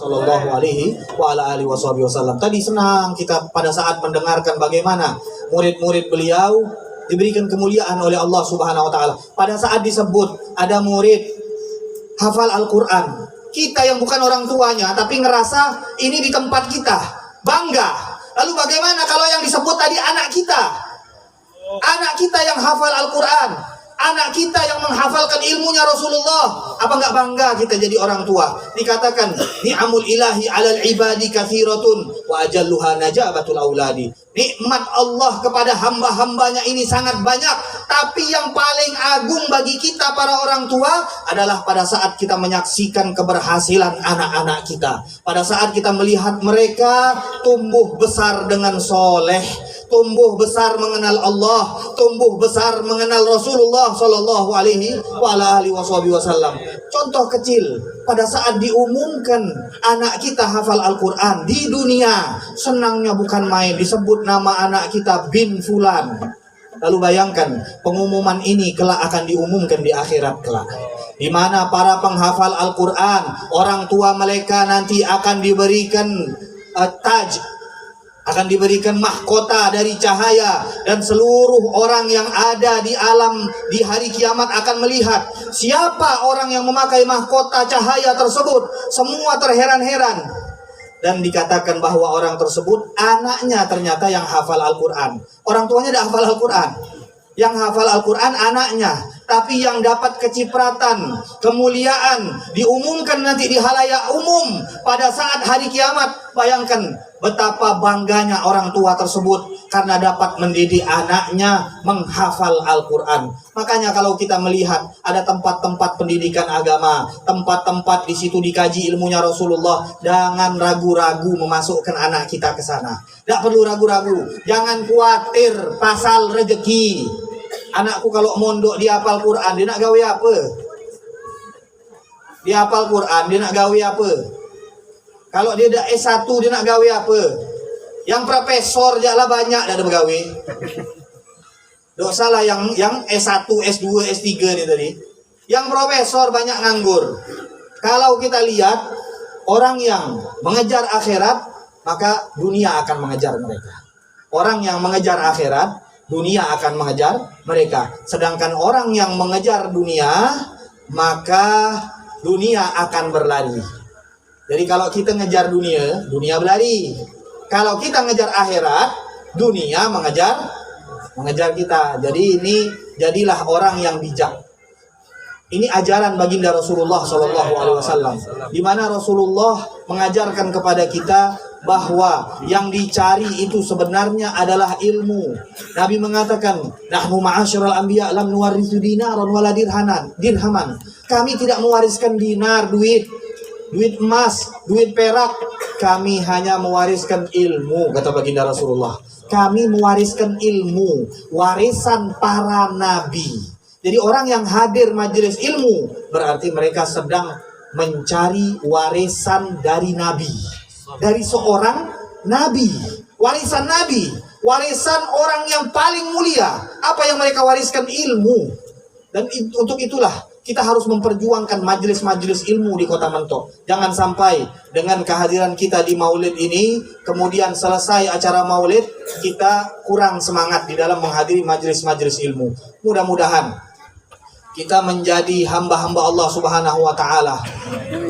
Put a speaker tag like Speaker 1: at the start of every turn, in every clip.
Speaker 1: Sallallahu alaihi wa ala alihi wasallam. Tadi senang kita pada saat mendengarkan bagaimana murid-murid beliau diberikan kemuliaan oleh Allah Subhanahu wa taala. Pada saat disebut ada murid hafal Al-Qur'an, kita yang bukan orang tuanya tapi ngerasa ini di tempat kita, bangga. Lalu bagaimana kalau yang disebut tadi anak kita? Anak kita yang hafal Al-Qur'an, anak kita yang menghafalkan ilmunya Rasulullah, apa nggak bangga kita jadi orang tua? Dikatakan ni'amul ilahi 'alal ibadi katsiratun wa ajalluha najabatul auladi. Nikmat Allah kepada hamba-hambanya ini sangat banyak, tapi yang paling agung bagi kita para orang tua adalah pada saat kita menyaksikan keberhasilan anak-anak kita. Pada saat kita melihat mereka tumbuh besar dengan soleh, tumbuh besar mengenal Allah, tumbuh besar mengenal Rasulullah Sallallahu alaihi wasallam. Contoh kecil, pada saat diumumkan anak kita hafal Al-Quran di dunia, senangnya bukan main, disebut nama anak kita bin Fulan. Lalu bayangkan, pengumuman ini kelak akan diumumkan di akhirat kelak, di mana para penghafal Al-Quran, orang tua mereka nanti akan diberikan taj, akan diberikan mahkota dari cahaya, dan seluruh orang yang ada di alam di hari kiamat akan melihat siapa orang yang memakai mahkota cahaya tersebut. Semua terheran-heran dan dikatakan bahwa orang tersebut anaknya ternyata yang hafal Al-Quran. Orang tuanya tidak hafal Al-Quran, yang hafal Al-Quran anaknya, tapi yang dapat kecipratan, kemuliaan diumumkan nanti di halayak umum pada saat hari kiamat. Bayangkan betapa bangganya orang tua tersebut karena dapat mendidik anaknya menghafal Al-Quran. Makanya kalau kita melihat ada tempat-tempat pendidikan agama, tempat-tempat di situ dikaji ilmunya Rasulullah, jangan ragu-ragu memasukkan anak kita ke sana. Tidak perlu ragu-ragu, jangan khawatir pasal rezeki. Anakku kalau mondok dia hafal Quran, dia nak gawe apa? Dia hafal Quran, dia nak gawe apa? Kalau dia dah S1, dia nak gawe apa? Yang profesor jelah banyak dah ada bergawe. Tak salah yang S1, S2, S3 ni tadi. Yang profesor banyak nganggur. Kalau kita lihat orang yang mengejar akhirat, maka dunia akan mengejar mereka. Orang yang mengejar akhirat, dunia akan mengejar mereka. Sedangkan orang yang mengejar dunia, maka dunia akan berlari. Jadi kalau kita ngejar dunia, dunia berlari. Kalau kita ngejar akhirat, dunia mengejar kita. Jadi ini jadilah orang yang bijak. Ini ajaran baginda Rasulullah SAW, di mana Rasulullah mengajarkan kepada kita bahwa yang dicari itu sebenarnya adalah ilmu. Nabi mengatakan, nahnu ma'asyiral anbiya lam nuwarithu dinaran wala dirhaman. Kami tidak mewariskan dinar, duit emas, duit perak. Kami hanya mewariskan ilmu, kata baginda Rasulullah. Kami mewariskan ilmu, warisan para nabi. Jadi orang yang hadir majelis ilmu berarti mereka sedang mencari warisan dari nabi, dari seorang nabi, warisan nabi, warisan orang yang paling mulia. Apa yang mereka wariskan? Ilmu. Dan untuk itulah kita harus memperjuangkan majelis-majelis ilmu di Kota Mentok. Jangan sampai dengan kehadiran kita di maulid ini, kemudian selesai acara maulid, kita kurang semangat di dalam menghadiri majelis-majelis ilmu. Mudah-mudahan kita menjadi hamba-hamba Allah Subhanahu wa Ta'ala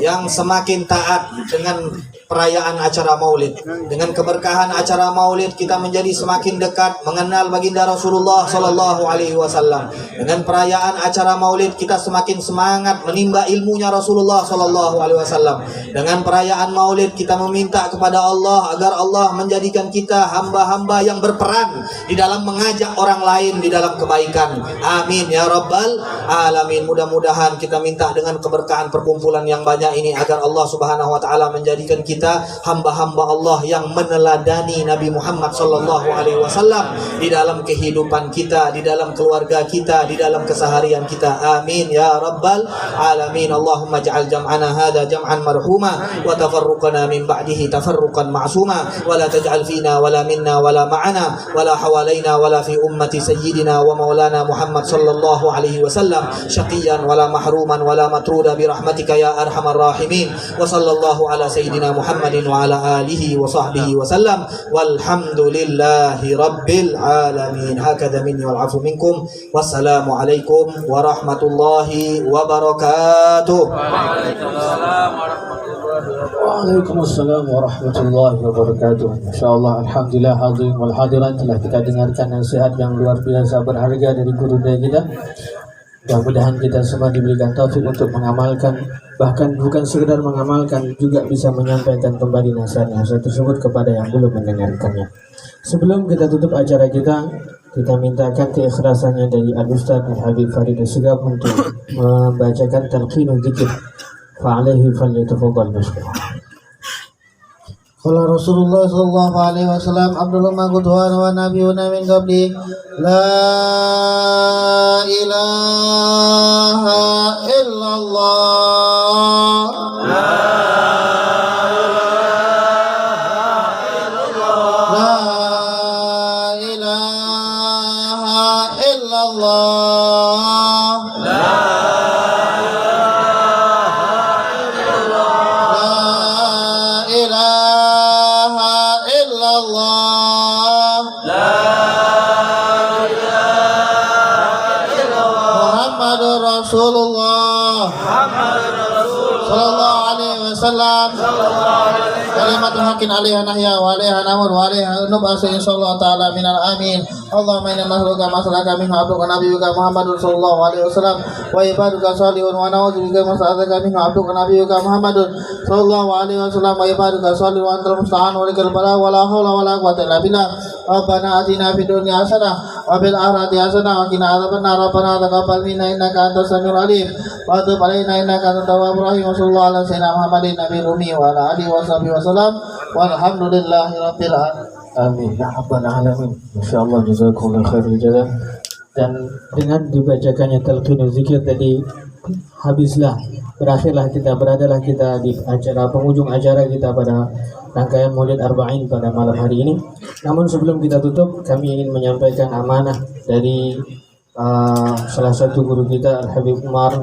Speaker 1: yang semakin taat dengan perayaan acara maulid. Dengan keberkahan acara maulid, kita menjadi semakin dekat mengenal baginda Rasulullah Sallallahu alaihi wasallam. Dengan perayaan acara maulid, kita semakin semangat menimba ilmunya Rasulullah Sallallahu alaihi wasallam. Dengan perayaan maulid, kita meminta kepada Allah agar Allah menjadikan kita hamba-hamba yang berperan di dalam mengajak orang lain di dalam kebaikan. Amin ya rabbal alamin. Mudah-mudahan kita minta dengan keberkahan perkumpulan yang banyak ini agar Allah Subhanahu wa Ta'ala menjadikan kita hamba-hamba Allah yang meneladani Nabi Muhammad sallallahu alaihi wasallam di dalam kehidupan kita, di dalam keluarga kita, di dalam keseharian kita. Amin ya rabbal alamin. Allahumma ja'al jam'ana hadha jam'an marhuma wa tafarruqana min ba'dihi tafarruqan ma'suma wa la taj'al fina wa la minna wa la ma'ana wa la hawalaina wa la fi ummati sayyidina wa maulana Muhammad sallallahu alaihi wasallam wasallam syaqiyan wala mahruman wala matruda bi rahmatika ya arhamar rahimin. Wa sallallahu ala sayyidina Muhammadin wa ala alihi wa sahbihi wasallam walhamdulillahi rabbil alamin. Hakadha minni wal afu minkum. Wassalamu alaikum warahmatullahi wabarakatuh.
Speaker 2: Waalaikumsalam warahmatullahi wabarakatuh. Insyaallah, alhamdulillah hadirin wal hadirat, telah kita dengarkan nasihat yang luar biasa berharga dari guru kita. Mudah-mudahan kita semua diberikan taufik untuk mengamalkan, bahkan bukan sekedar mengamalkan, juga bisa menyampaikan kembali nasihat-nasihat tersebut kepada yang belum mendengarkannya. Sebelum kita tutup acara kita mintakan keikhlasannya dari Al-Ustaz Al-Habib Farid Assegaf untuk membacakan talqinul dzikir. Fa'alaihi falyatafaddal mashkura.
Speaker 3: Qala Rasulullah sallallahu alaihi wasallam, Abdullah ma qudwana wa nabiyuna min qabli, la ilaha illallah, la ilaha illallah, Rasulullah sallallahu alaihi wasallam, kalimatul haqqin 'alaiha nahya wa 'alaiha namur wa 'alaiha nub'asa insyaallah ta'ala minal amin. Allahumma inna nas'aluka ma salaka minhu 'abduka nabiyyuka Muhammadun sallallahu alaihi wasallam wa ibaduka salihun, wa na'udzubika ma salaka minhu 'abduka nabiyyuka Muhammadun sallallahu alaihi wasallam wa ibaduka salihun wa antal musta'an wa likal bala wa la haula wa la quwwata illa billah. Rabbana atina fid dunya hasanah wa fil akhirati hasanah wa qina adzabannar. Rabbana taqabbal minna innaka antas samiul alim wa tub 'alaina innaka antat tawwabur rahim. Sallallahu alaihi wasallam Muhammadin nabiyil ummi wa ala alihi washabihi wasallam walhamdulillahi rabbil alamin.
Speaker 2: Amin ya rabbal alamin. Insyaallah, jazakumullah khairul jazaa. Dan dengan dibacakannya talqinul zikir tadi, berakhirlah kita, beradalah kita di acara penghujung acara kita pada rangkaian Maulid Arba'in pada malam hari ini. Namun sebelum kita tutup, kami ingin menyampaikan amanah dari salah satu guru kita, Al-Habib Umar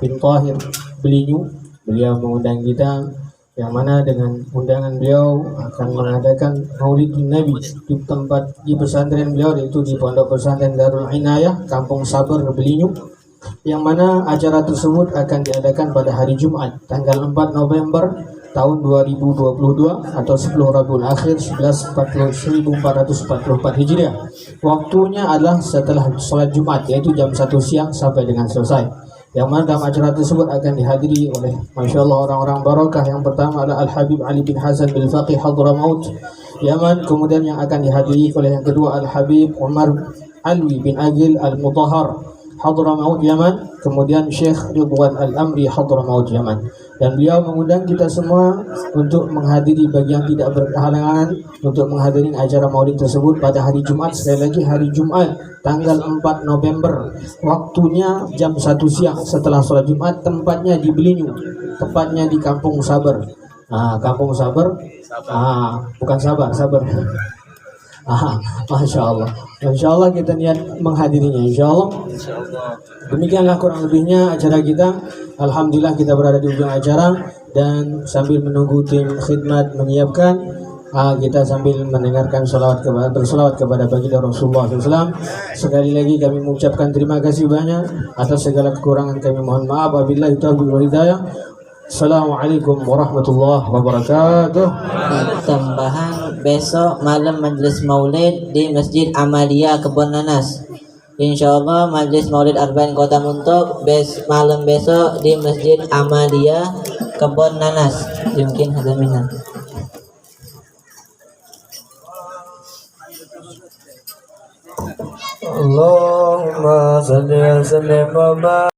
Speaker 2: bin Tahir Belinyu. Beliau mengundang kita, yang mana dengan undangan beliau akan mengadakan Maulid Nabi di pesantren beliau, yaitu di Pondok Pesantren Darul Inayah, Kampung Sabar, Belinyu, yang mana acara tersebut akan diadakan pada hari Jumat tanggal 4 November tahun 2022 atau 10 Rabiul Akhir 1444 Hijriah. Waktunya adalah setelah sholat Jumat, yaitu jam 1 siang sampai dengan selesai. Yang mana dalam acara tersebut akan dihadiri oleh Masya Allah orang-orang barakah. Yang pertama adalah Al-Habib Ali bin Hasan bin Faqih Hadramaut Yaman. Kemudian yang akan dihadiri oleh yang kedua Al-Habib Umar Alwi bin Agil Al-Mutahhar Hadramaut Yaman. Kemudian Syekh Ridwan Al-Amri Hadramaut Yaman. Dan beliau mengundang kita semua untuk menghadiri, bagi yang tidak berhalangan untuk menghadiri acara maulid tersebut pada hari Jumat. Sekali lagi, hari Jumat tanggal 4 November, waktunya jam 1 siang setelah sholat Jumat. Tempatnya di Belinyu, tepatnya di Kampung Sabar. Kampung Sabar, bukan Sabar. Masya Allah. Insya Allah kita niat menghadirinya. Insya Allah. Demikianlah kurang lebihnya acara kita. Alhamdulillah kita berada di ujung acara, dan sambil menunggu tim khidmat menyiapkan, kita sambil mendengarkan bersolawat kepada baginda Rasulullah SAW. Sekali lagi kami mengucapkan terima kasih banyak atas segala kekurangan, kami mohon maaf. Wabillahi taufiq wal hidayah. Assalamualaikum warahmatullahi wabarakatuh.
Speaker 4: Tambahan, besok malam majlis maulid di Masjid Amalia Kebon Nanas. Insyaallah majlis maulid Arba'in Kota Muntok malam besok di Masjid Amalia Kebon Nanas. Mungkin ada minat.
Speaker 2: Allahumma salli wa sallim wa barik